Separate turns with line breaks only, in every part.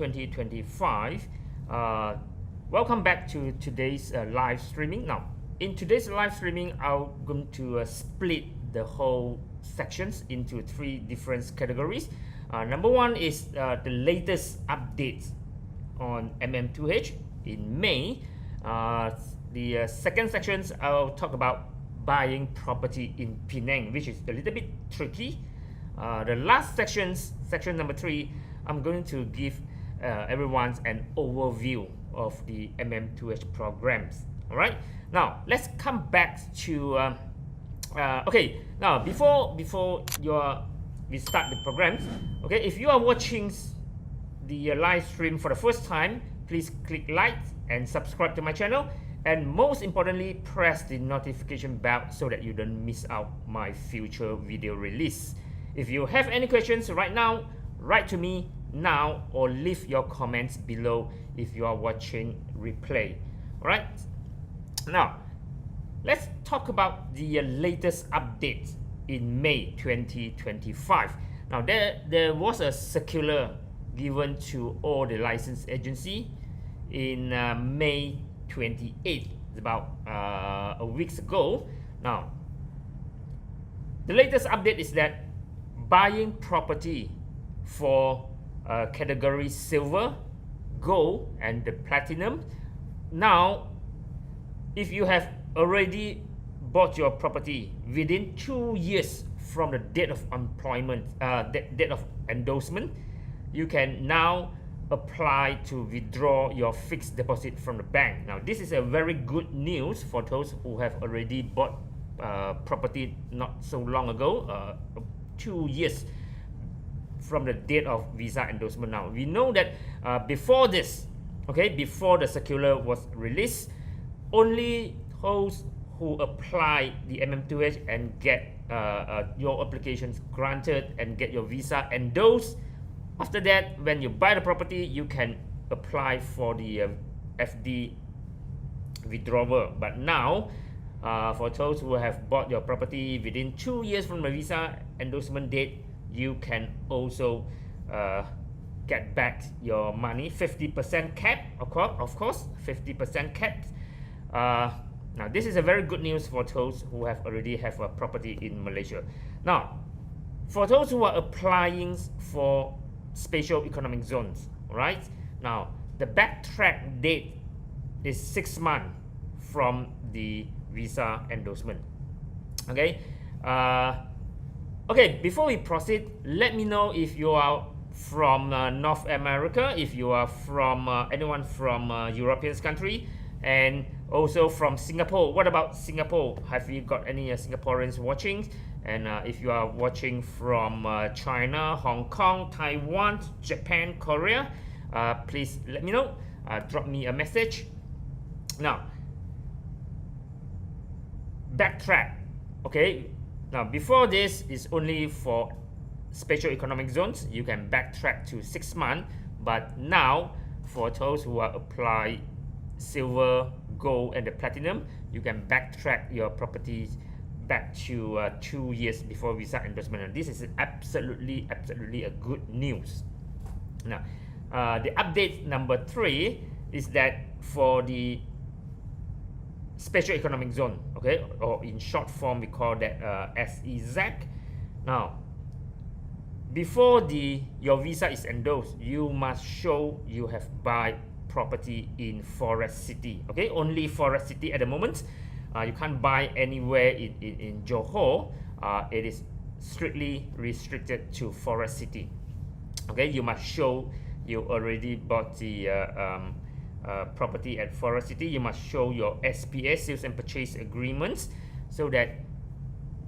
2025. Welcome back to today's live streaming. Now, in today's live streaming, I'm going to split the whole sections into three different categories. Number one is the latest updates on MM2H in May. The second section, I'll talk about buying property in Penang, which is a little bit tricky. The last section number 3, I'm going to give everyone an overview of the MM2H programs. All right. Now let's come back to okay. Now before we start the programs, okay. If you are watching the live stream for the first time, please click like and subscribe to my channel. And most importantly, press the notification bell so that you don't miss out my future video release. If you have any questions right now, write to me now or leave your comments below if you are watching replay. Alright, now let's talk about the latest update in May 2025. Now there was a circular given to all the license agency in May 28th, about a week ago. Now the latest update is that buying property for category silver, gold and the platinum, now if you have already bought your property within 2 years from the date of employment, date of endorsement, you can now apply to withdraw your fixed deposit from the bank. Now this is a very good news for those who have already bought property not so long ago, 2 years from the date of visa endorsement. Now we know that before this, okay, before the circular was released, only those who apply the MM2H and get your applications granted and get your visa endorsed. After that, when you buy the property, you can apply for the FD withdrawal. But now, for those who have bought your property within 2 years from the visa endorsement date, you can also get back your money, 50% cap, of course, 50% cap. Now this is a very good news for those who have already have a property in Malaysia. Now, for those who are applying for special economic zones, right? Now the backtrack date is 6 months from the visa endorsement. Okay. Okay, before we proceed, let me know if you are from North America, if you are from anyone from European country, and also from Singapore. What about Singapore? Have you got any Singaporeans watching? And if you are watching from China, Hong Kong, Taiwan, Japan, Korea, please let me know. Drop me a message. Now, backtrack. Okay. Now, before this is only for special economic zones. You can backtrack to 6 months. But now, for those who are apply silver, gold, and the platinum, you can backtrack your properties back to 2 years before visa endorsement. And this is absolutely a good news. Now, the update number 3 is that for the special economic zone, okay, or in short form we call that SEZ. Now, before your visa is endorsed, you must show you have buy property in Forest City. Okay, only Forest City at the moment. You can't buy anywhere in Johor. It is strictly restricted to Forest City. Okay, you must show you already bought the property at Forest City. You must show your SPA, sales and purchase agreements, so that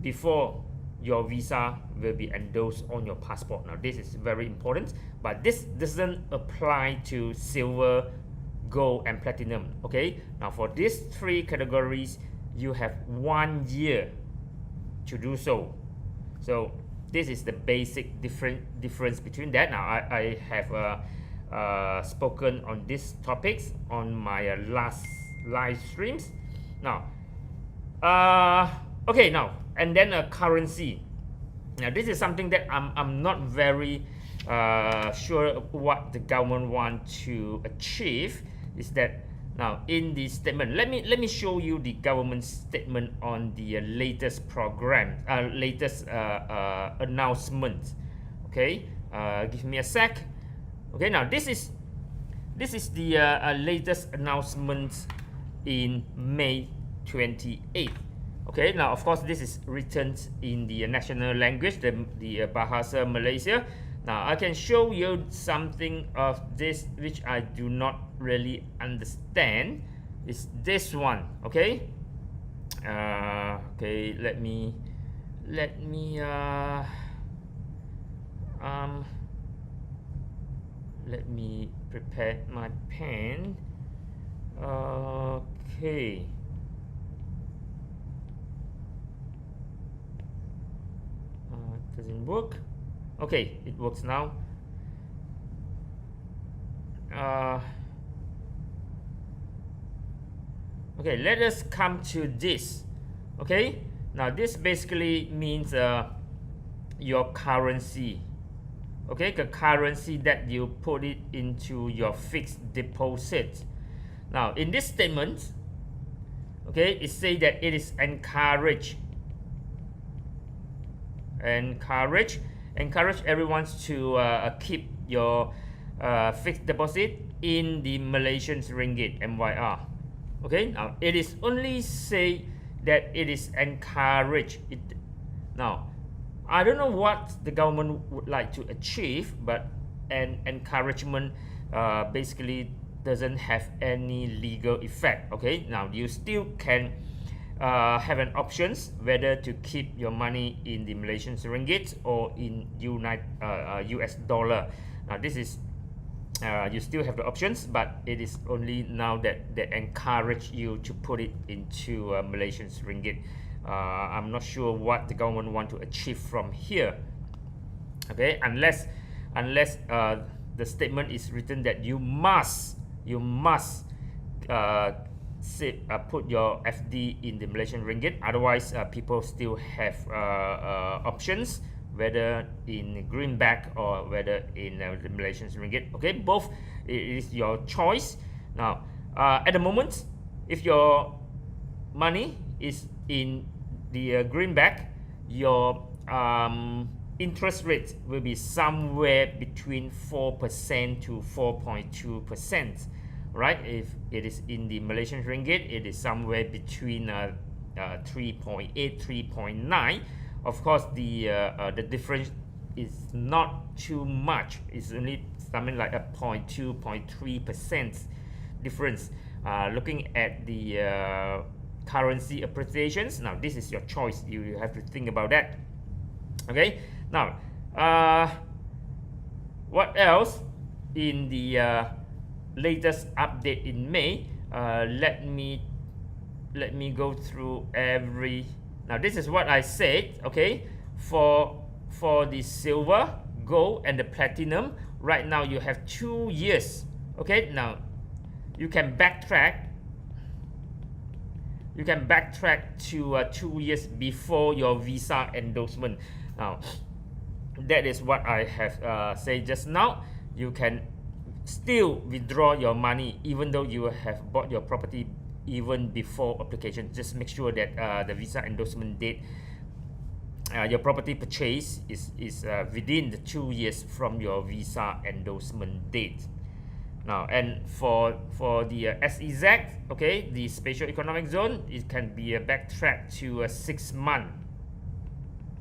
before your visa will be endorsed on your passport. Now this is very important, but this doesn't apply to silver, gold and platinum. Okay, now for these 3 categories, you have 1 year to do so. So this is the basic difference between that. Now I have spoken on these topics on my last live streams. Now, okay, now and then currency. Now this is something that I'm not very sure what the government want to achieve is that now in the statement, let me show you the government statement on the latest program, latest announcement. Okay, give me a sec. Okay, now this is the latest announcement in May 28th. Okay, now of course this is written in the national language, the Bahasa Malaysia. Now I can show you something of this which I do not really understand. Is this one, okay? Okay, let me prepare my pen. Okay. Doesn't work. Okay, it works now. Okay, let us come to this. Okay, now this basically means your currency. Okay, the currency that you put it into your fixed deposit. Now in this statement, okay, it says that it is encourage everyone to keep your fixed deposit in the Malaysian ringgit (MYR). Okay, now it is only say that it is encouraged. Now I don't know what the government would like to achieve, but an encouragement basically doesn't have any legal effect. Okay, now you still can have an options whether to keep your money in the Malaysian ringgit or in US dollar. Now this is you still have the options, but it is only now that they encourage you to put it into Malaysian ringgit. I'm not sure what the government want to achieve from here. Okay, unless the statement is written that you must put your FD in the Malaysian ringgit. Otherwise, people still have options, whether in greenback or whether in the Malaysian ringgit. Okay, both it is your choice. Now, at the moment, if your money is in the greenback, your interest rate will be somewhere between 4% to 4.2%. Right? If it is in the Malaysian ringgit, it is somewhere between 3.8, 3.9. Of course, the difference is not too much. It's only something like a 0.2, 0.3% difference. Looking at the currency appreciations, now this is your choice. You have to think about that. Okay. Now, what else in the latest update in May? Let me go through every. Now this is what I said. Okay, for the silver, gold, and the platinum, right now you have 2 years. Okay, now you can backtrack. You can backtrack to 2 years before your visa endorsement. Now, that is what I have said just now. You can still withdraw your money even though you have bought your property even before application. Just make sure that the visa endorsement date, your property purchase is within the 2 years from your visa endorsement date. Now, and for the SEZ, okay, the special economic zone, it can be a backtrack to 6 months.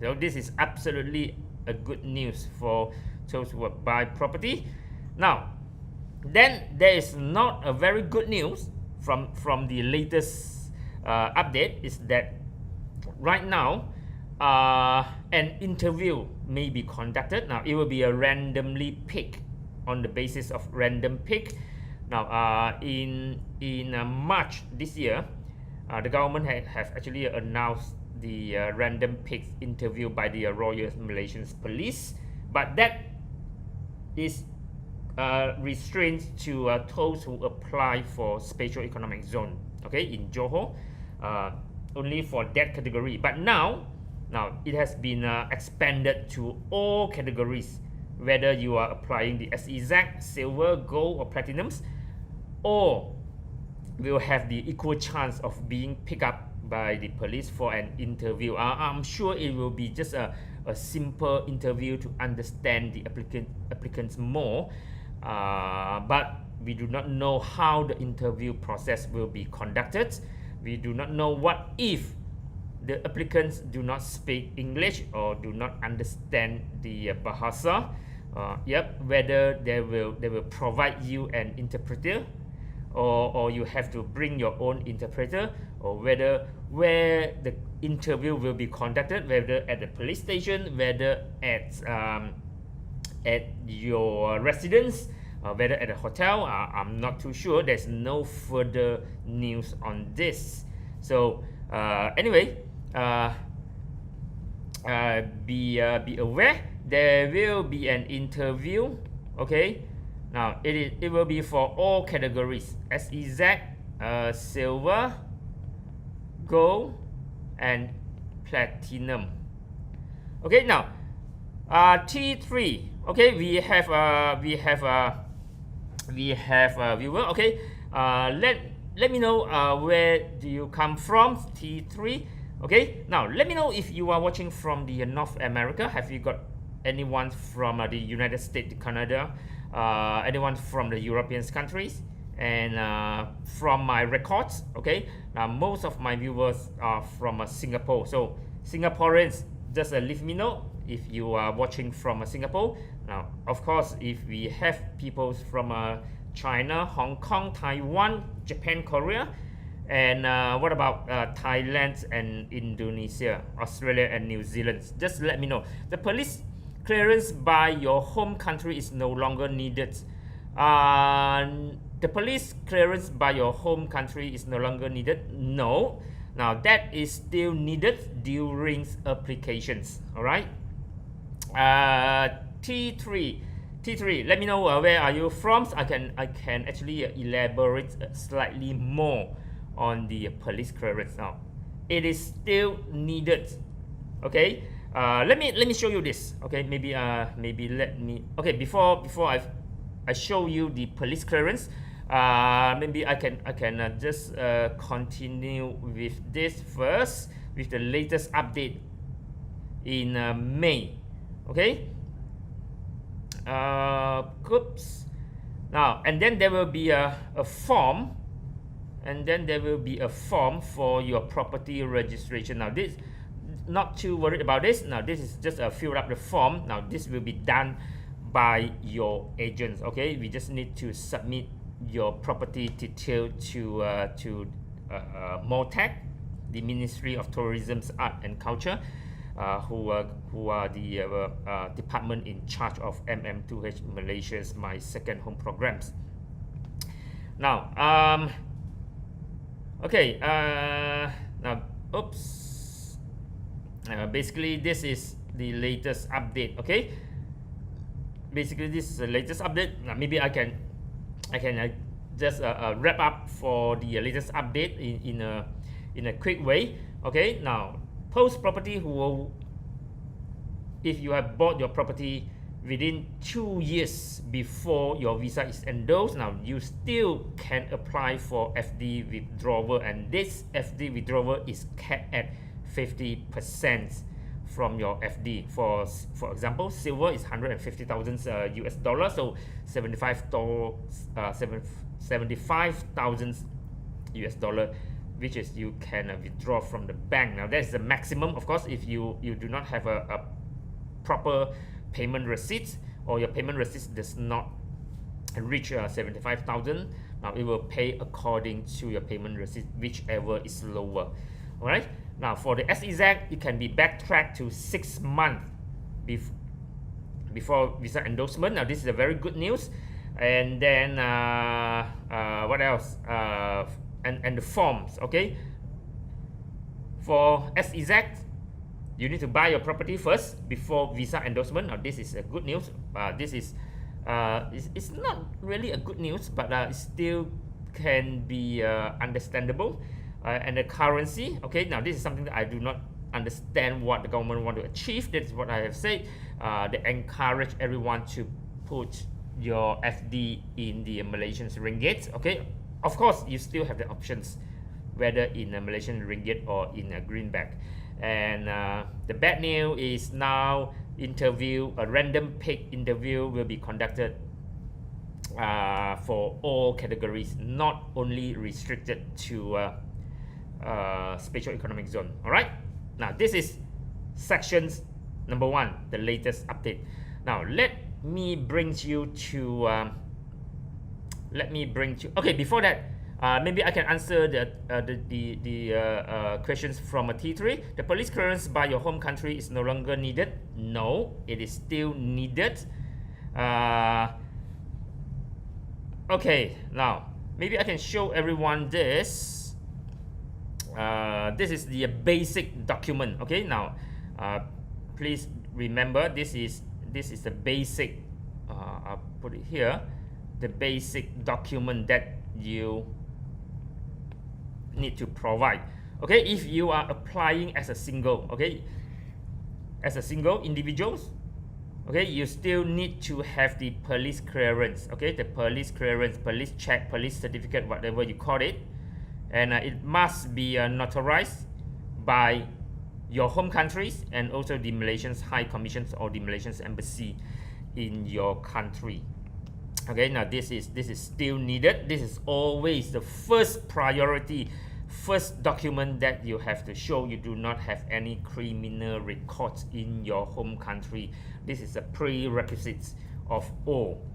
So this is absolutely a good news for those who buy property. Now, then there is not a very good news from the latest update, is that right now an interview may be conducted. Now it will be a randomly pick, on the basis of random pick. Now in March this year, the government have actually announced the random pick interview by the Royal Malaysian Police, but that is restrained to those who apply for special economic zone, okay, in Johor, only for that category. But now it has been expanded to all categories whether you are applying the SEZ, silver, gold, or platinums, or will have the equal chance of being picked up by the police for an interview. I'm sure it will be just a simple interview to understand the applicants more, but we do not know how the interview process will be conducted. We do not know what if the applicants do not speak English or do not understand the Bahasa. Whether they will provide you an interpreter, or you have to bring your own interpreter, or whether where the interview will be conducted, whether at the police station, whether at your residence, whether at a hotel. I'm not too sure. There's no further news on this. So anyway, be aware there will be an interview. Okay, now it will be for all categories: SEZ, silver, gold, and platinum. Okay, now T3. Okay, we have a viewer. Okay, let me know where do you come from, T3. Okay, now let me know if you are watching from the North America. Have you got anyone from the United States, Canada, anyone from the European countries? And from my records, okay, now most of my viewers are from Singapore. So Singaporeans, just leave me know if you are watching from Singapore. Now, of course, if we have people from China, Hong Kong, Taiwan, Japan, Korea, and what about Thailand and Indonesia, Australia and New Zealand? Just let me know. The police clearance by your home country is no longer needed. The police clearance by your home country is no longer needed. No. Now that is still needed during applications. All right. T3. Let me know where are you from. I can actually elaborate slightly more on the police clearance. Now, it is still needed. Okay. Let me show you this. Okay. Maybe let me. Okay. Before I show you the police clearance. Maybe I can just continue with this first, with the latest update in May. Okay. Oops. Now, and then there will be a form, and then there will be a form for your property registration. Now, this, not too worried about this. Now, this is just fill up the form. Now, this will be done by your agents. Okay, we just need to submit your property detail to MOTAC, the Ministry of Tourism, Art and Culture, who are the department in charge of MM2H Malaysia's My Second Home programs. Now, okay, now, oops. Basically, this is the latest update. Okay. Basically, this is the latest update. Now, maybe I can just wrap up for the latest update in a quick way. Okay, now post property who will, if you have bought your property within 2 years before your visa is endorsed, now you still can apply for FD withdrawal, and this FD withdrawal is capped at 50% from your FD. For example, silver is 150,000 US dollars, so 75,000 US dollar, which is you can withdraw from the bank. Now that's the maximum, of course, if you do not have a proper payment receipt, or your payment receipt does not reach 75,000. Now it will pay according to your payment receipt, whichever is lower. All right. Now for the SEZ, it can be backtracked to 6 months before visa endorsement. Now this is a very good news. And then what else? And the forms. Okay. For SEZ, you need to buy your property first before visa endorsement. Now this is a good news. This is it's not really a good news, but it still can be understandable. And the currency. Okay, now this is something that I do not understand what the government want to achieve. That's what I have said. They encourage everyone to put your FD in the Malaysian ringgit. Okay, of course you still have the options, whether in a Malaysian ringgit or in a greenback. And the bad news is now a random pick interview will be conducted for all categories, not only restricted to special economic zone. All right, now this is sections number 1, the latest update. Now let me bring you to okay, before that, maybe I can answer the questions from a T3. The police clearance by your home country is no longer needed. No, it is still needed. Okay, now maybe I can show everyone this. This is the basic document. Okay, now please remember this is the basic. I'll put it here. The basic document that you need to provide. Okay, if you are applying as a single, okay, as a single individuals, okay, you still need to have the police clearance. Okay, the police clearance, police check, police certificate, whatever you call it, and it must be notarized by your home countries and also the Malaysian High Commissions or the Malaysian Embassy in your country. Okay, now this is still needed. This is always the first priority, first document that you have to show you do not have any criminal records in your home country. This is a prerequisite of all.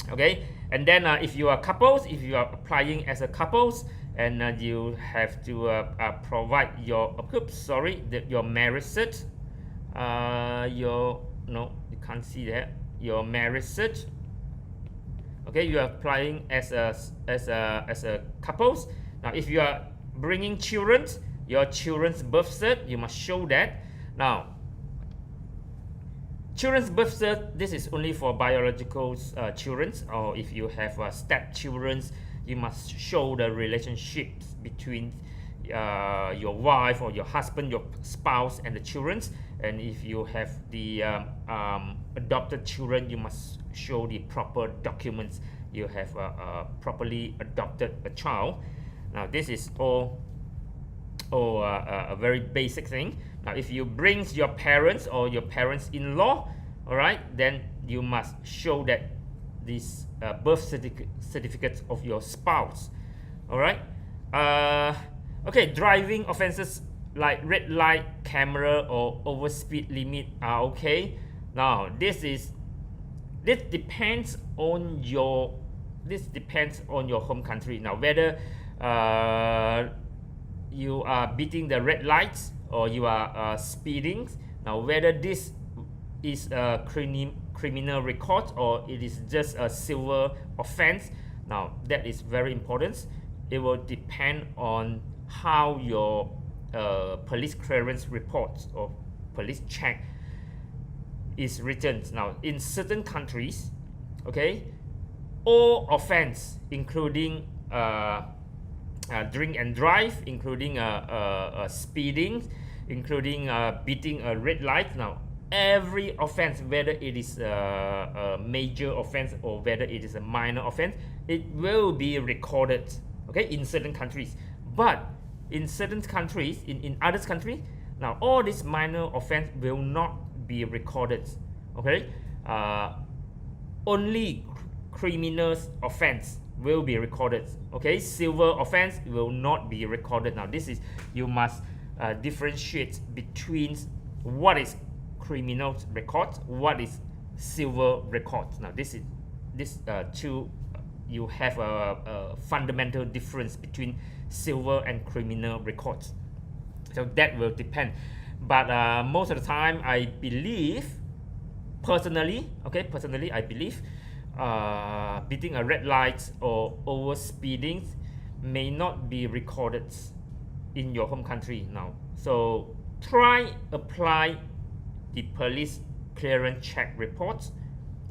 Okay, and then if you are couples, if you are applying as a couples, and you have to provide your your marriage cert, no, you can't see that, your marriage cert. Okay, you are applying as a couples. Now, if you are bringing children, your children's birth cert, you must show that. Now, children's birth cert, this is only for biological children, or if you have step children, you must show the relationships between your wife or your husband, your spouse, and the children. And if you have the adopted children, you must show the proper documents. You have properly adopted a child. Now this is all a very basic thing. Now if you bring your parents or your parents-in-law, all right, then you must show that this birth certificate of your spouse. All right. Okay, driving offenses like red light, camera, or over speed limit are okay. Now this depends on your home country. Now whether you are beating the red lights or you are speeding. Now whether this is a criminal record or it is just a civil offense. Now that is very important. It will depend on how your police clearance report or police check is written. Now in certain countries, okay, all offense including drink and drive, including speeding, including beating a red light. Now every offense, whether it is a major offense or whether it is a minor offense, it will be recorded, okay, in certain countries. But in certain countries, in other countries, now all these minor offense will not be recorded, okay. Only criminal offense will be recorded, okay. Civil offense will not be recorded. Now this is, you must differentiate between what is criminal record, what is civil record. Now this two, you have a fundamental difference between civil and criminal records. So that will depend. But most of the time, I believe, personally, I believe beating a red light or over speeding may not be recorded in your home country now. So try apply the police clearance check reports.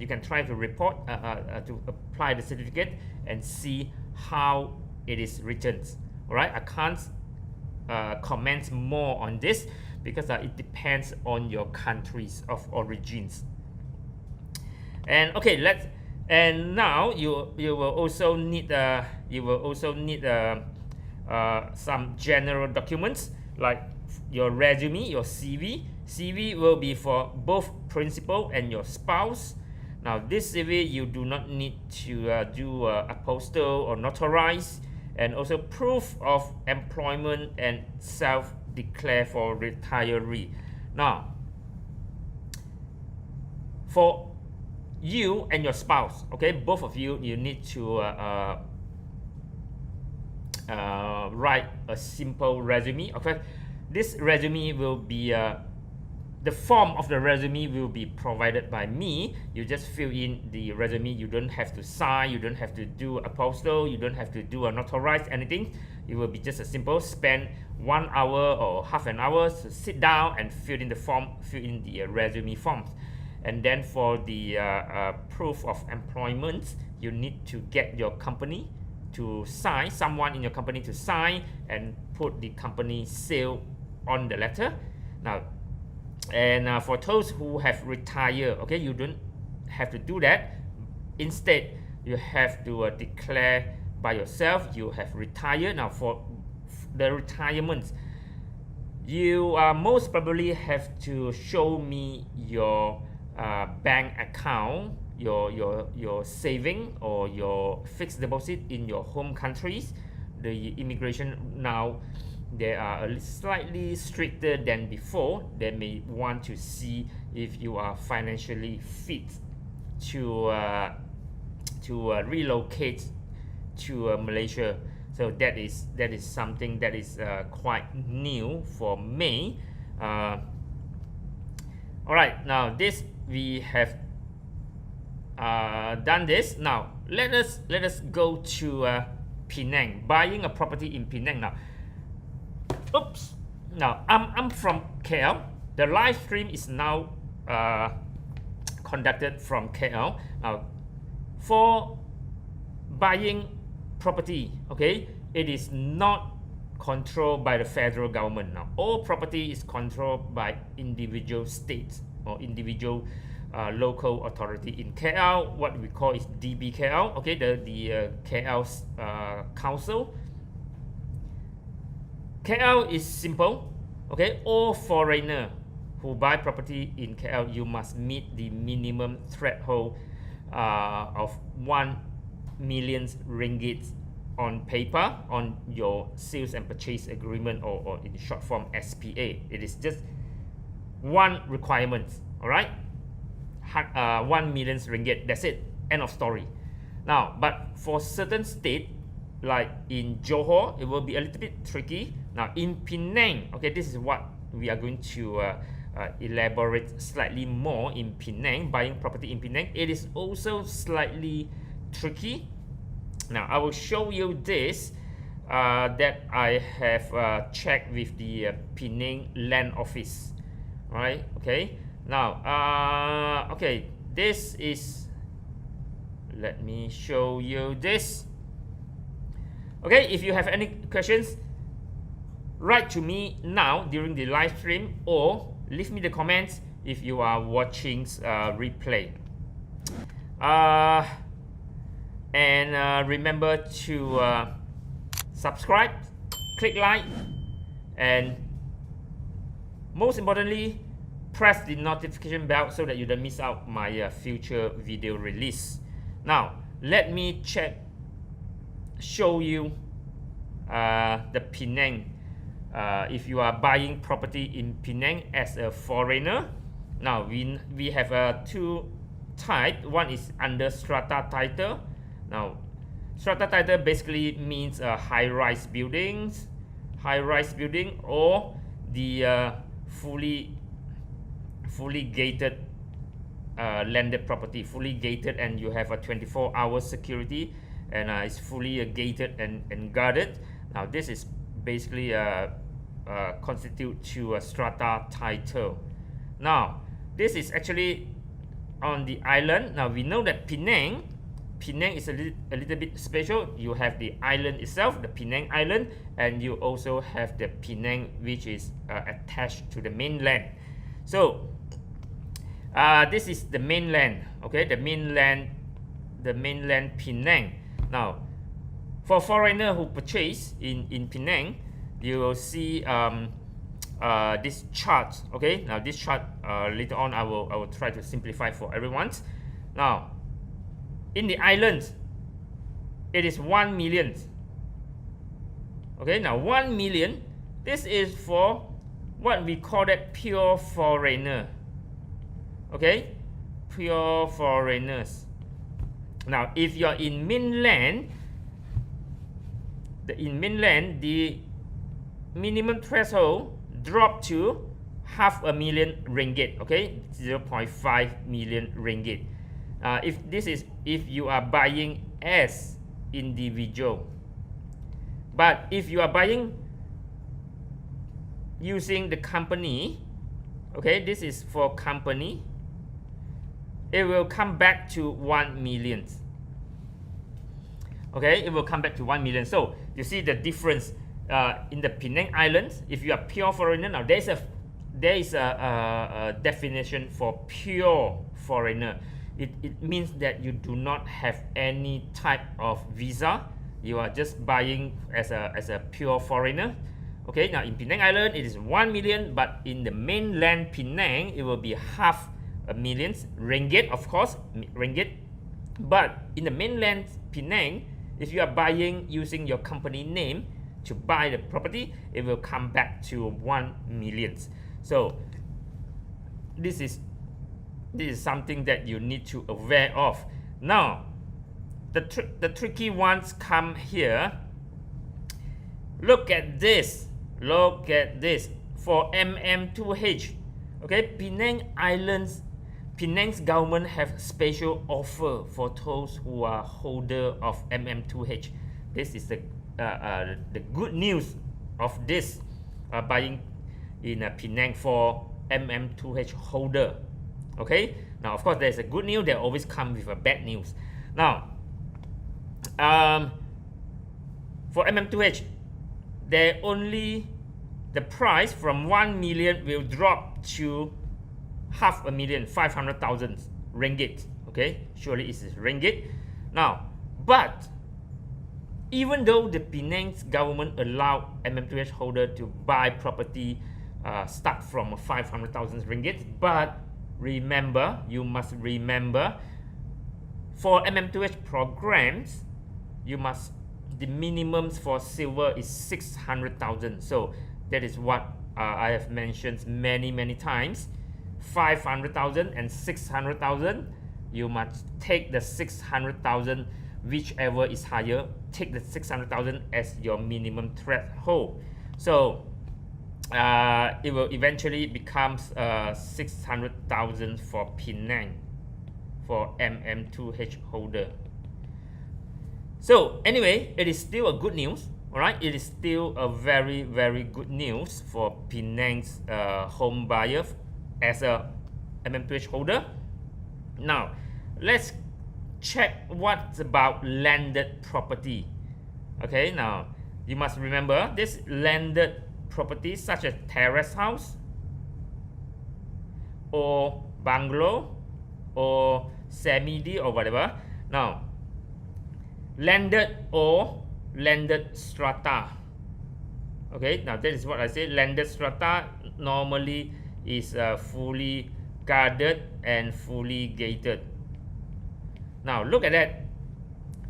You can try to report to apply the certificate and see how it is written. All right, I can't comment more on this because it depends on your countries of origins. And okay, and now you will also need some general documents like your resume, your CV. CV will be for both principal and your spouse. Now this CV you do not need to do apostille or notarize, and also proof of employment and self-declare for retiree. Now for you and your spouse, okay, both of you need to write a simple resume. Okay, this resume will be the form of the resume will be provided by me. You just fill in the resume. You don't have to sign, you don't have to do apostille, you don't have to do a notarize anything. It will be just a simple spend 1 hour or half an hour to sit down and fill in the form, fill in the resume forms. And then for the proof of employment, you need to get your company to sign, someone in your company to sign and put the company seal on the letter. Now, and for those who have retired, okay, you don't have to do that. Instead, you have to declare by yourself you have retired. Now, for the retirement, you most probably have to show me your bank account, your saving or your fixed deposit in your home countries. The immigration now, they are slightly stricter than before. They may want to see if you are financially fit to relocate to Malaysia. So that is something that is quite new for me. All right, now this we have done this. Now let us go to Penang, buying a property in Penang. Now, oops. Now I'm from KL. The live stream is now conducted from KL. Now, for buying property, okay, it is not controlled by the federal government. Now, all property is controlled by individual states or individual local authority. In KL, what we call is DBKL, okay, the KL council. KL is simple, okay. All foreigner who buy property in KL, you must meet the minimum threshold of 1 million ringgit on paper on your sales and purchase agreement, or in short form SPA. It is just one requirement, all right. 1 million ringgit, that's it, end of story. Now, but for certain state like in Johor, it will be a little bit tricky. Now in Penang, okay, this is what we are going to elaborate slightly more. In Penang, buying property in Penang, it is also slightly tricky. Now I will show you this that I have checked with the Penang Land Office, right? Okay. Now, okay, this is, let me show you this. Okay, if you have any questions, write to me now during the live stream, or leave me the comments if you are watching replay. And remember to subscribe, click like, and most importantly, press the notification bell so that you don't miss out my future video release. Now, let me show you the Penang. If you are buying property in Penang as a foreigner, now we have two types. One is under strata title. Now, strata title basically means high-rise buildings, or the fully gated landed property, fully gated, and you have a 24-hour security, and it's fully gated and guarded. Now this is basically constitute to a strata title. Now this is actually on the island. Now we know that Penang Penang is a little bit special. You have the island itself, the Penang Island, and you also have the Penang, which is attached to the mainland. So this is the mainland, okay, the mainland Penang. Now, for foreigner who purchase in Penang, you will see this chart. Okay, now this chart later on I will try to simplify for everyone. Now, in the islands, it is 1 million. Okay, now 1 million. This is for what we call that pure foreigner. Okay, pure foreigners. Now, if you're in mainland, the minimum threshold drop to 500,000 ringgit. Okay, 0.5 million ringgit. If you are buying as individual, but if you are buying using the company, okay, this is for company, it will come back to 1 million. Okay, it will come back to 1 million. So you see the difference in the Penang Islands. If you are pure foreigner, now there is a definition for pure foreigner. It means that you do not have any type of visa. You are just buying as a pure foreigner. Okay, now in Penang Island it is 1 million, but in the mainland Penang it will be 500,000 ringgit, of course, ringgit. But in the mainland Penang, if you are buying using your company name to buy the property, it will come back to 1 million. So this is something that you need to aware of. Now, the tricky ones come here. Look at this. Look at this. For MM2H, okay, Penang's government have special offer for those who are holder of MM2H. This is the good news of this buying in Penang for MM2H holder. Okay, now of course there's a good news. They always come with a bad news. Now, for MM2H, the price from 1 million will drop to 500,000, 500,000 ringgit. Okay, surely it is ringgit. Now, but even though the Penang's government allow MM2H holder to buy property start from 500,000 ringgit, but remember, you must remember, for MM2H programs, the minimums for silver is 600,000. So that is what I have mentioned many times. 500,000 and 600,000. You must take the 600,000, whichever is higher. Take the 600,000 as your minimum threshold. So it will eventually becomes 600,000 for Penang, for MM2H holder. So anyway, it is still a good news. All right, it is still a very good news for Penang's home buyer as a MM2H holder. Now, let's check what's about landed property. Okay, now you must remember this landed properties such as terrace house or bungalow or semi-D or whatever. Now, landed or landed strata. Okay, now that is what I say. Landed strata normally is fully guarded and fully gated. Now look at that.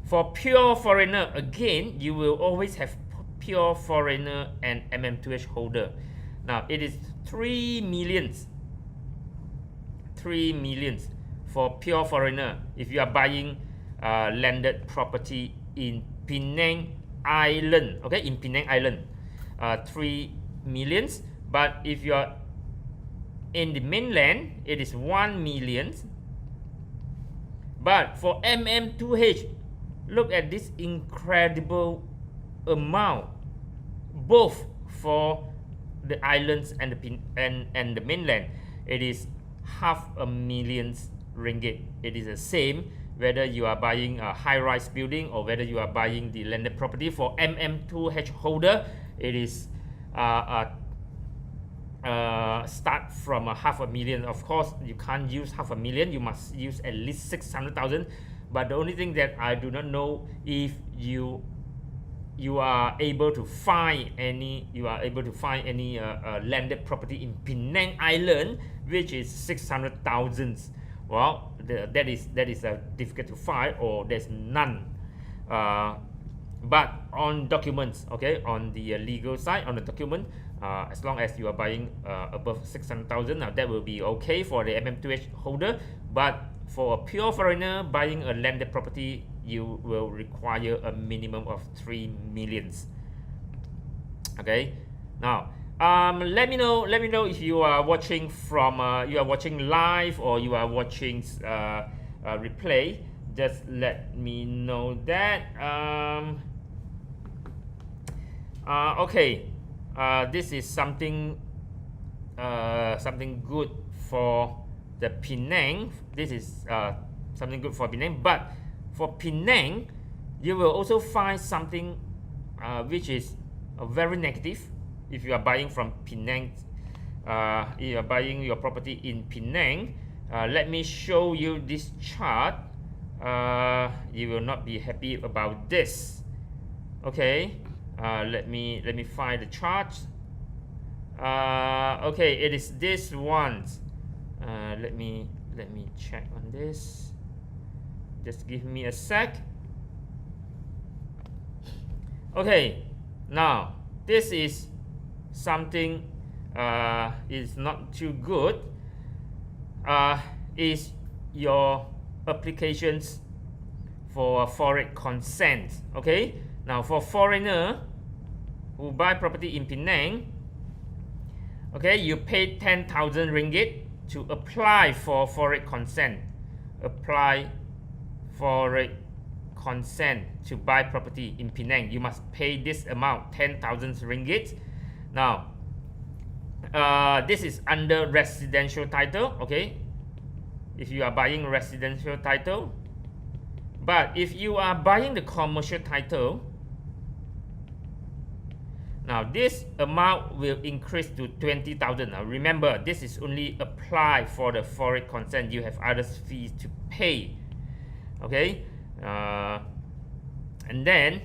For pure foreigner, again, you will always have pure foreigner and MM2H holder. Now it is 3 millions. 3 millions for pure foreigner if you are buying landed property in Penang Island. Okay, in Penang Island, 3 millions. But if you are in the mainland, it is 1 million. But for MM2H, look at this incredible amount, both for the islands and the mainland. It is 500,000 ringgit. It is the same whether you are buying a high-rise building or whether you are buying the landed property. For MM2H holder, it is start from $500,000. Of course, you can't use $500,000. You must use at least 600,000. But the only thing that I do not know if you are able to find any landed property in Penang Island which is 600,000. Well, that is difficult to find, or there's none. But on documents, okay, on the legal side, on the document, as long as you are buying above 600,000, now that will be okay for the MM2H holder. But for a pure foreigner buying a landed property, you will require a minimum of 3 millions. Okay, now let me know if you are watching from you are watching live or you are watching replay. Just let me know that. Okay, this is something good for the Penang. This is something good for Penang, but for Penang, you will also find something which is very negative. If you are buying from Penang, if you are buying your property in Penang, let me show you this chart. You will not be happy about this. Okay, let me find the chart. Okay, it is this one. Let me check on this. Just give me a sec. Okay, now this is something is not too good. Is your applications for foreign consent. Okay, now for foreigner who buy property in Penang, okay, you pay 10,000 ringgit to apply for foreign consent. Apply foreign consent to buy property in Penang. You must pay this amount, 10,000 ringgit. Now, this is under residential title. Okay, if you are buying residential title, but if you are buying the commercial title, now this amount will increase to 20,000. Now remember, this is only apply for the foreign consent. You have other fees to pay. Okay, and then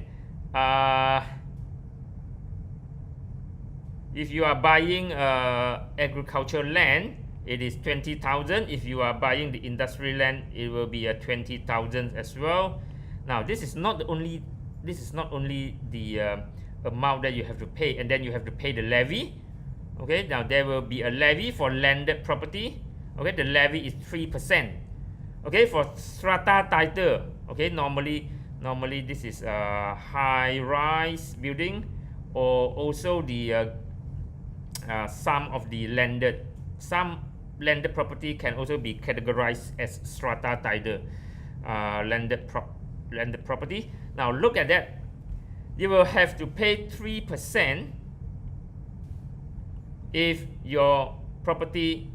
if you are buying agricultural land, it is 20,000. If you are buying the industrial land, it will be 20,000 as well. Now this is not only the amount that you have to pay, and then you have to pay the levy. Okay, now there will be a levy for landed property. Okay, the levy is 3%. Okay, for strata title, okay, normally this is a high-rise building, or also the some landed property can also be categorized as strata title, landed property. Now look at that, you will have to pay 3% if your property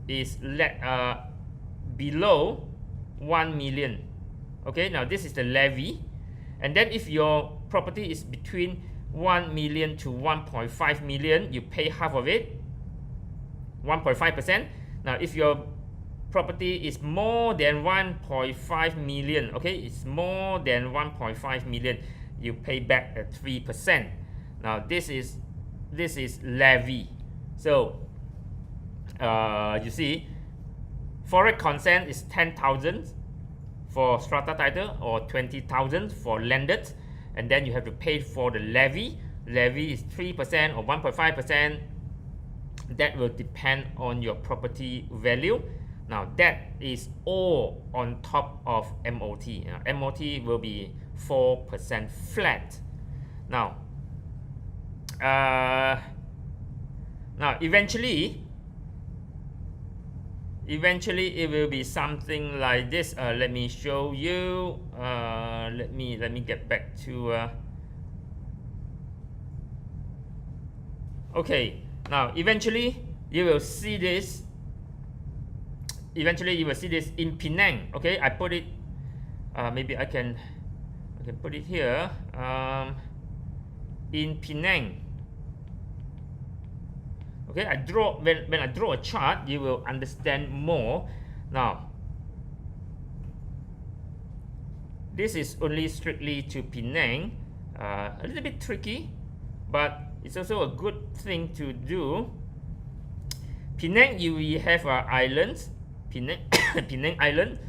is below 1 million. Okay, now this is the levy, and then if your property is between 1 million to 1.5 million, you pay half of it, 1.5%. Now if your property is more than 1.5 million, okay, it's more than 1.5 million, you pay back at 3%. Now this is levy. So you see, foreign consent is 10,000 for strata title or 20,000 for landed, and then you have to pay for the levy. Levy is 3% or 1.5%. That will depend on your property value. Now that is all on top of MOT. MOT will be 4% flat. Now eventually it will be something like this. Let me show you. Let me get back to okay, now eventually you will see this in Penang. Okay, I put it maybe I can put it here. In Penang, okay, when I draw a chart, you will understand more. Now, this is only strictly to Penang, a little bit tricky, but it's also a good thing to do. Penang, we have islands, Penang, Penang Island,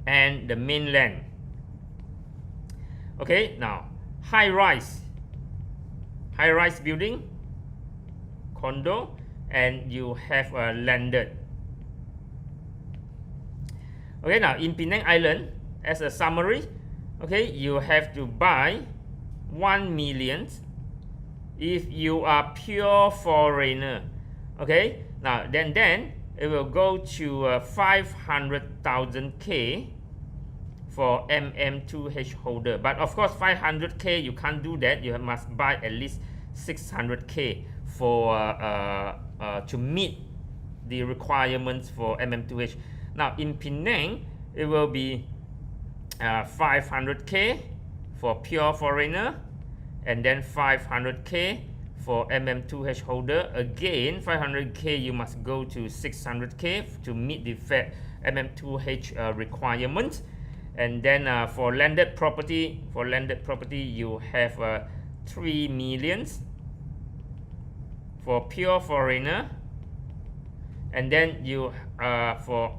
and the mainland. Okay, now high-rise building, condo, and you have landed. Okay, now in Penang Island, as a summary, okay, you have to buy 1 million if you are pure foreigner. Okay, now then it will go to 500,000 for MM2H holder. But of course 500K you can't do that. You must buy at least 600K for to meet the requirements for MM2H. Now in Penang, it will be 500K for pure foreigner, and then 500K for MM2H holder. Again, 500K you must go to 600K to meet the MM2H requirement. And then for landed property, you have 3 millions for pure foreigner, and then you for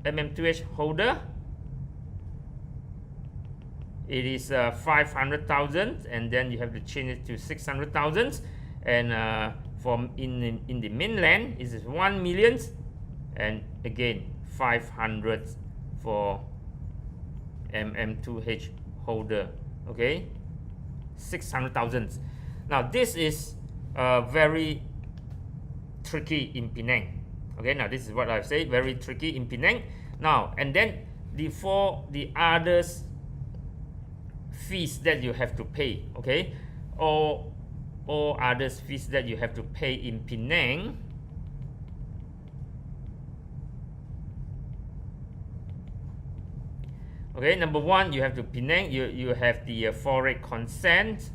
MM2H holder, it is 500,000, and then you have to change it to 600,000. And from in the mainland, it is 1 million, and again 500 for MM2H holder. Okay, 600,000. Now this is very tricky in Penang. Okay, now this is what I've said, very tricky in Penang. Now, and then for the others fees that you have to pay, okay, all others fees that you have to pay in Penang. Okay, number one, you have to Penang, you have the foreign consent.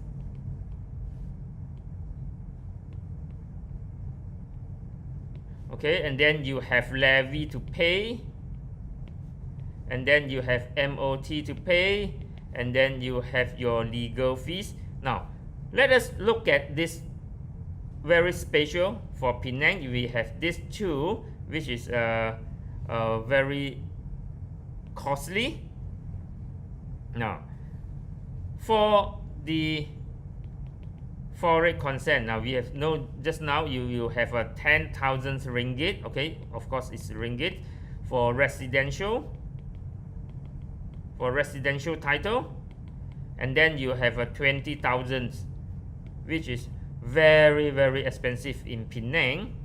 Okay, and then you have levy to pay, and then you have MOT to pay, and then you have your legal fees. Now, let us look at this very special for Penang. We have these two, which is very costly. Now, for the foreign consent, now we have just now you have a 10,000 ringgit. Okay, of course it's ringgit for residential title, and then you have a 20,000, which is very, very expensive in Penang,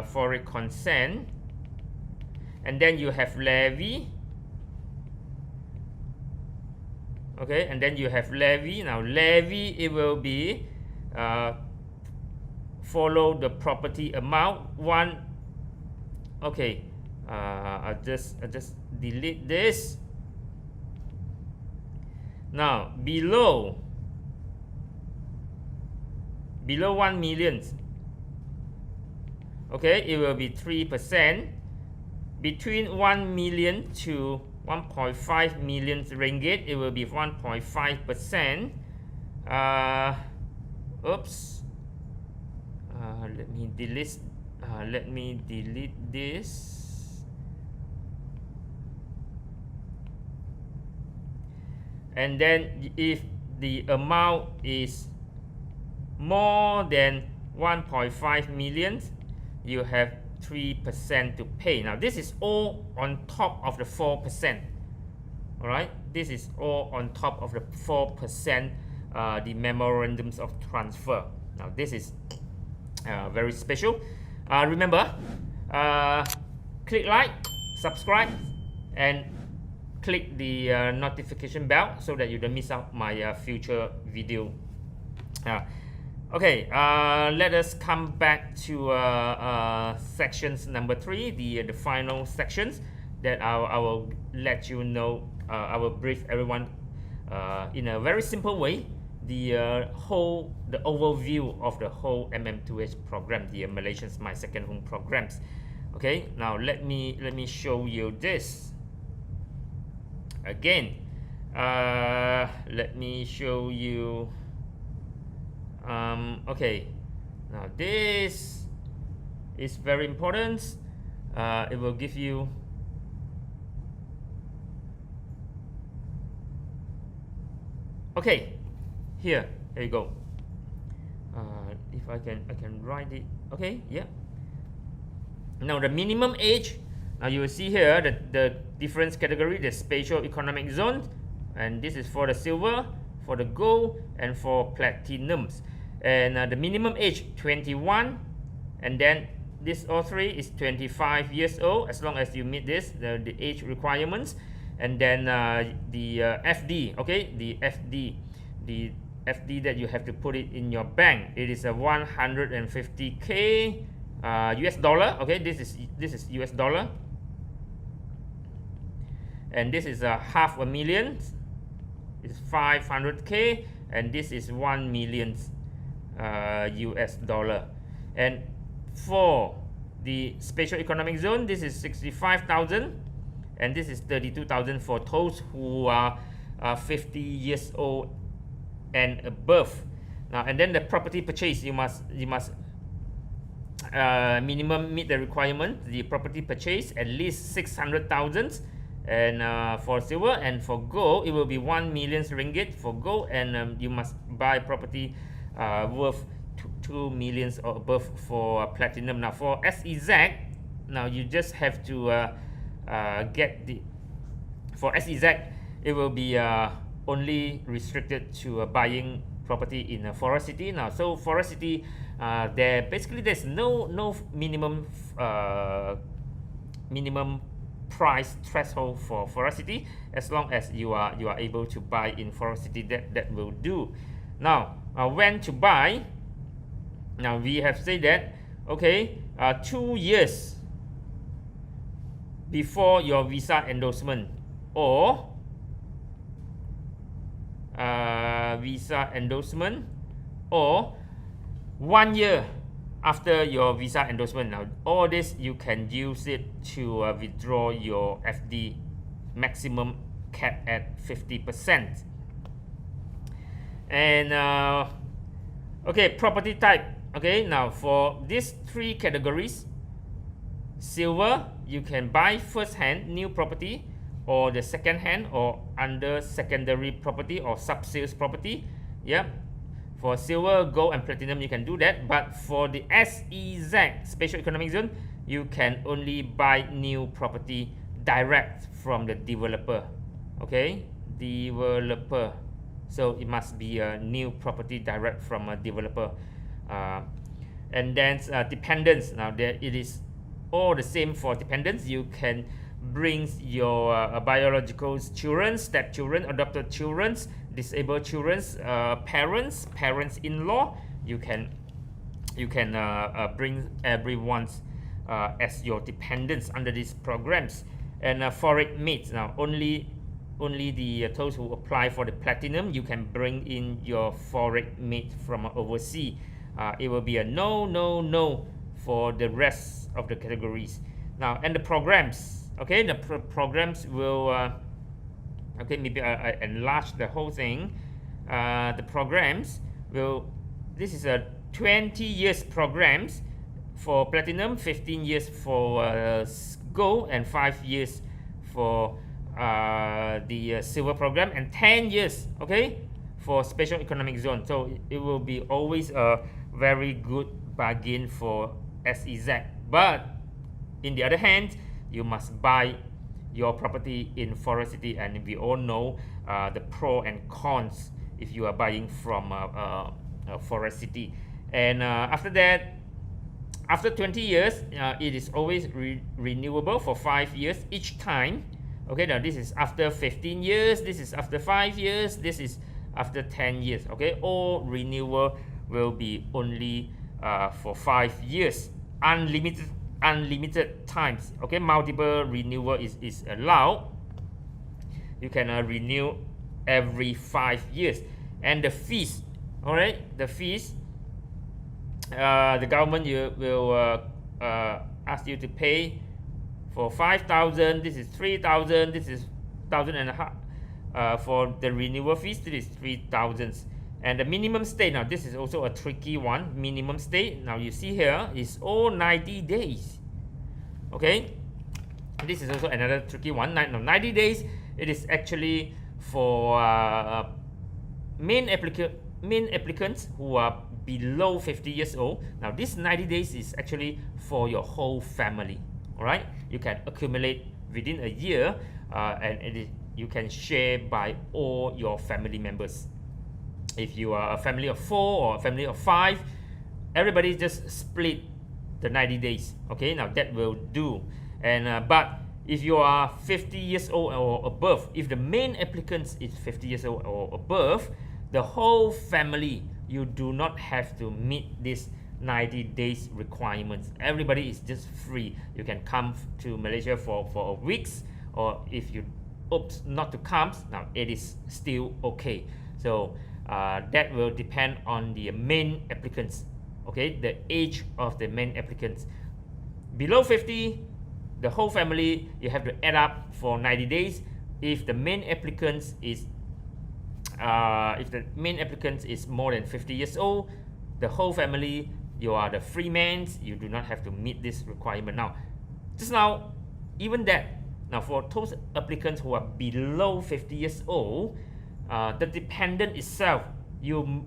foreign consent. And then you have levy. Okay, and then you have levy. Now levy, it will be follow the property amount. Okay, I'll just delete this. Now below 1 million, okay, it will be 3%. Between 1 million to 1.5 million ringgit, it will be 1.5%. Oops. Let me delete this. And then if the amount is more than 1.5 million, you have 3% to pay. Now this is all on top of the 4%. Alright, this is all on top of the 4%, the memorandums of transfer. Now this is very special. Remember, click like, subscribe, and click the notification bell so that you don't miss out my future video. Okay, let us come back to sections number 3, the final sections. that I will let you know. I will brief everyone in a very simple way the overview of the whole MM2H program, the Malaysian My Second Home programs. Okay, now let me show you this again. Let me show you. Okay, now this is very important. It will give you okay. Here you go. If I can write it. Okay, yeah. Now the minimum age. Now you will see here the difference category, the spatial economic zone, and this is for the silver, for the gold, and for platinums. And the minimum age 21, and then this all three is 25 years old as long as you meet this the age requirements. And then the FD, okay, the FD that you have to put it in your bank, it is a 150k US dollar. Okay, this is US dollar, and this is a $500,000, it's 500k, and this is 1 million US dollar. And for the spatial economic zone, this is 65,000, and this is 32,000 for those who are 50 years old and above. Now, and then the property purchase, you must minimum meet the requirement. The property purchase at least 600,000, and for silver, and for gold it will be 1 million ringgit for gold, and you must buy property worth 2 million or above for platinum. Now for SEZ, now you just have to get the, for SEZ it will be only restricted to buying property in a forest city. Now so forest city, there's no minimum price threshold for forest city. As long as you are able to buy in forest city, that will do. Now when to buy, now we have said that, okay, 2 years before your visa endorsement, or visa endorsement, or 1 year after your visa endorsement. Now all this you can use it to withdraw your FD, maximum cap at 50%. And okay, property type. Okay, now for these three categories, silver, you can buy first hand new property, or the second hand, or under secondary property, or sub-sales property. Yeah, for silver, gold, and platinum you can do that. But for the SEZ, spatial economic zone, you can only buy new property direct from the developer. Okay, developer. So it must be a new property direct from a developer. And then dependents. Now there it is all the same for dependents. You can bring your biological children, stepchildren, adopted children, disabled children, parents-in-law. You can bring everyone as your dependents under these programs. And foreign mates. Now only the those who apply for the platinum, you can bring in your foreign mate from overseas. It will be a no for the rest of the categories. Now, and the programs, okay, the programs will okay, maybe I enlarge the whole thing. The programs will, this is a 20 years programs for platinum, 15 years for gold, and 5 years for the silver program, and 10 years, okay, for special economic zone. So it will be always a very good bargain for SEZ. But in the other hand, you must buy your property in forest city, and we all know the pro and cons if you are buying from a forest city. And after that, after 20 years, it is always renewable for 5 years each time. Okay, now this is after 15 years, this is after 5 years, this is after 10 years. Okay, all renewal will be only for 5 years. Unlimited unlimited times. Okay, multiple renewal is allowed. You can renew every 5 years. And the fees, all right, the fees, the government will ask you to pay for 5,000. This is 3,000. This is 1,500. For the renewal fees, this is 3,000. And the minimum stay, now this is also a tricky one. Minimum stay, now you see here, is all 90 days. Okay, this is also another tricky one. Now 90 days, it is actually for main applicants who are below 50 years old. Now this 90 days is actually for your whole family. All right, you can accumulate within a year, and you can share by all your family members. If you are a family of 4 or a family of 5, everybody just split the 90 days. Okay, now that will do. And but if you are 50 years old or above, if the main applicant is 50 years old or above, the whole family, you do not have to meet this 90 days requirements. Everybody is just free. You can come to Malaysia for weeks, or if you opt not to come, now it is still okay. So that will depend on the main applicants. Okay, the age of the main applicants. Below 50, the whole family, you have to add up for 90 days. If the main applicant is more than 50 years old, the whole family, you are the free man. You do not have to meet this requirement. Now, just now, even that, now for those applicants who are below 50 years old, the dependent itself, you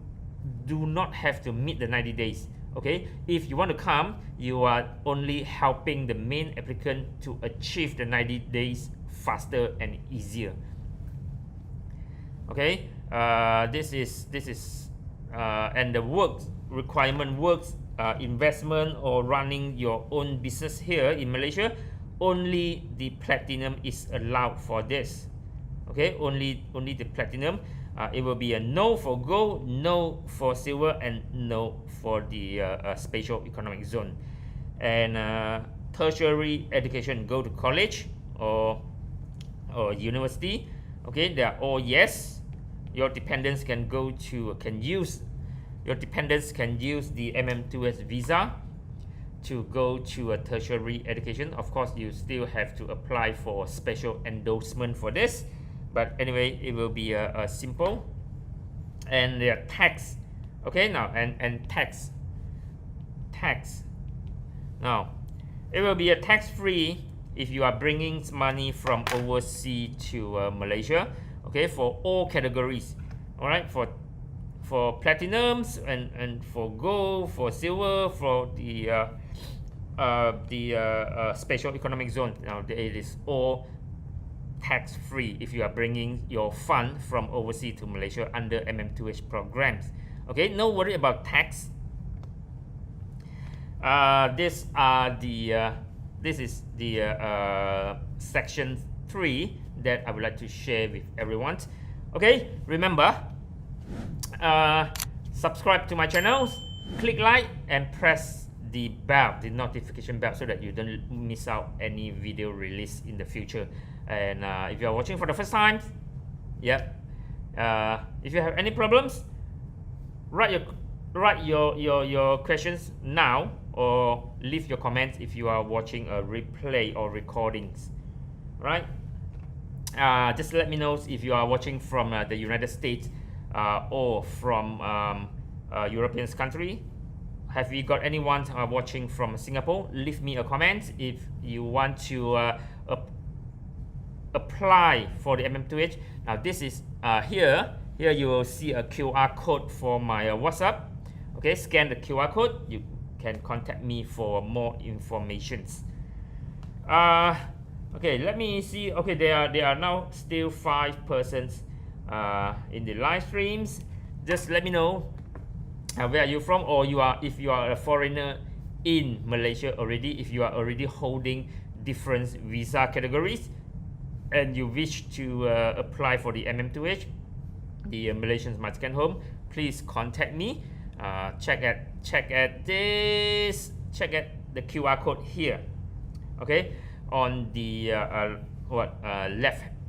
do not have to meet the 90 days. Okay, if you want to come, you are only helping the main applicant to achieve the 90 days faster and easier. Okay, this is and the work requirement works, investment or running your own business here in Malaysia, only the platinum is allowed for this. Okay, only the platinum. It will be a no for gold, no for silver, and no for the special economic zone. And tertiary education, go to college or university. Okay, they are all yes. Your dependents can use the MM2H visa to go to a tertiary education. Of course, you still have to apply for special endorsement for this. But anyway, it will be a simple. And the tax, okay, now and tax. Now, it will be a tax-free if you are bringing money from overseas to Malaysia. Okay, for all categories. All right, for platinums and for gold, for silver, for the special economic zone. Now it is all tax-free if you are bringing your fund from overseas to Malaysia under MM2H programs. Okay, no worry about tax. This is the section 3 that I would like to share with everyone. Okay, remember, subscribe to my channel, click like, and press the bell, the notification bell, so that you don't miss out any video release in the future. And if you are watching for the first time, if you have any problems, write your questions now, or leave your comments if you are watching a replay or recordings. Right? Just let me know if you are watching from the United States or from European country. Have we got anyone watching from Singapore? Leave me a comment. If you want to apply for the MM2H. Now this is here you will see a QR code for my WhatsApp. Okay, scan the QR code. You can contact me for more informations. Okay, let me see. Okay, there are now still 5 persons in the live streams. Just let me know where are you from, or if you are a foreigner in Malaysia already, if you are already holding different visa categories and you wish to apply for the MM2H, the Malaysians Majikan Home, please contact me. Check at the QR code here, okay, on the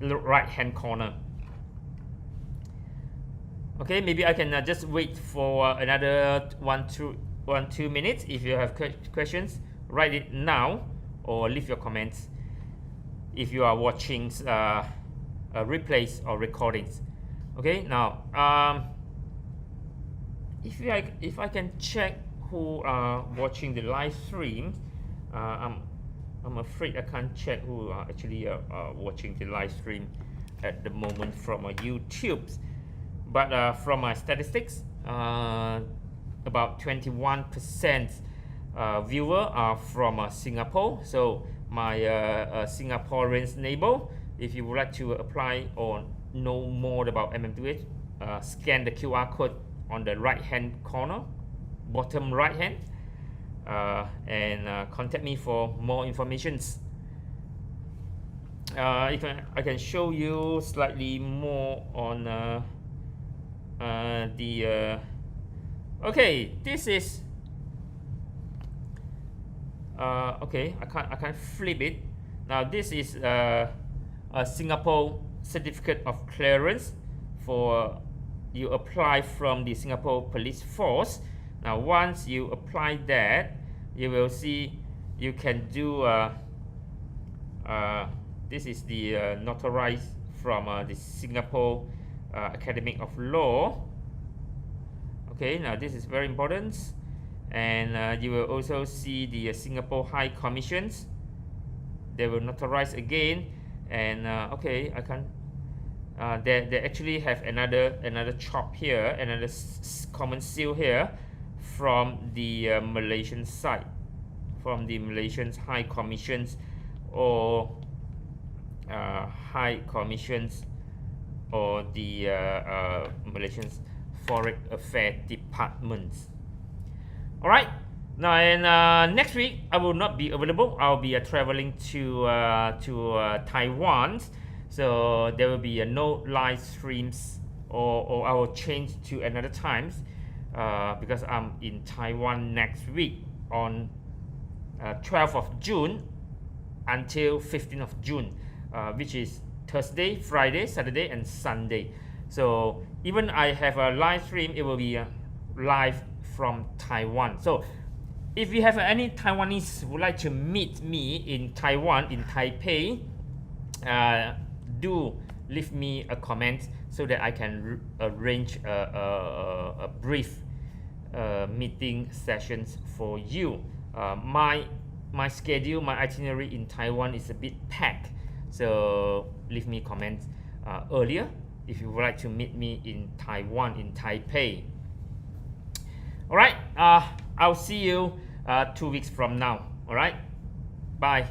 right hand corner. Okay, maybe I can just wait for another 1-2 minutes. If you have questions, write it now or leave your comments if you are watching replays or recordings. Okay, now if I can check who are watching the live stream, I'm afraid I can't check who are actually watching the live stream at the moment from YouTube. But from my statistics, about 21% viewer are from Singapore. So my Singaporeans neighbor, if you would like to apply or know more about MM2H, scan the QR code on the right hand corner, bottom right hand, and contact me for more informations. I can show you slightly more on okay, this is okay, I can't flip it. Now this is a Singapore certificate of clearance for you apply from the Singapore Police Force. Now once you apply that, you will see you can do this is the notarized from the Singapore Academy of Law. Okay, now this is very important, and you will also see the Singapore High Commissions. They will notarize again, and okay, I can. They actually have another chop here, another common seal here from the Malaysian side, from the Malaysian High Commissions or High Commissions or the Malaysian Foreign Affairs Departments. All right. Now, and next week I will not be available. I'll be traveling to Taiwan, so there will be no live streams, or I will change to another times because I'm in Taiwan next week on 12th of June until 15th of June, which is Thursday, Friday, Saturday, and Sunday. So even I have a live stream, it will be live from Taiwan. So if you have any Taiwanese who would like to meet me in Taiwan, in Taipei, do leave me a comment so that I can arrange a brief meeting sessions for you. My schedule, my itinerary in Taiwan is a bit packed, so leave me comments earlier if you would like to meet me in Taiwan, in Taipei. All right, I'll see you 2 weeks from now. All right, bye.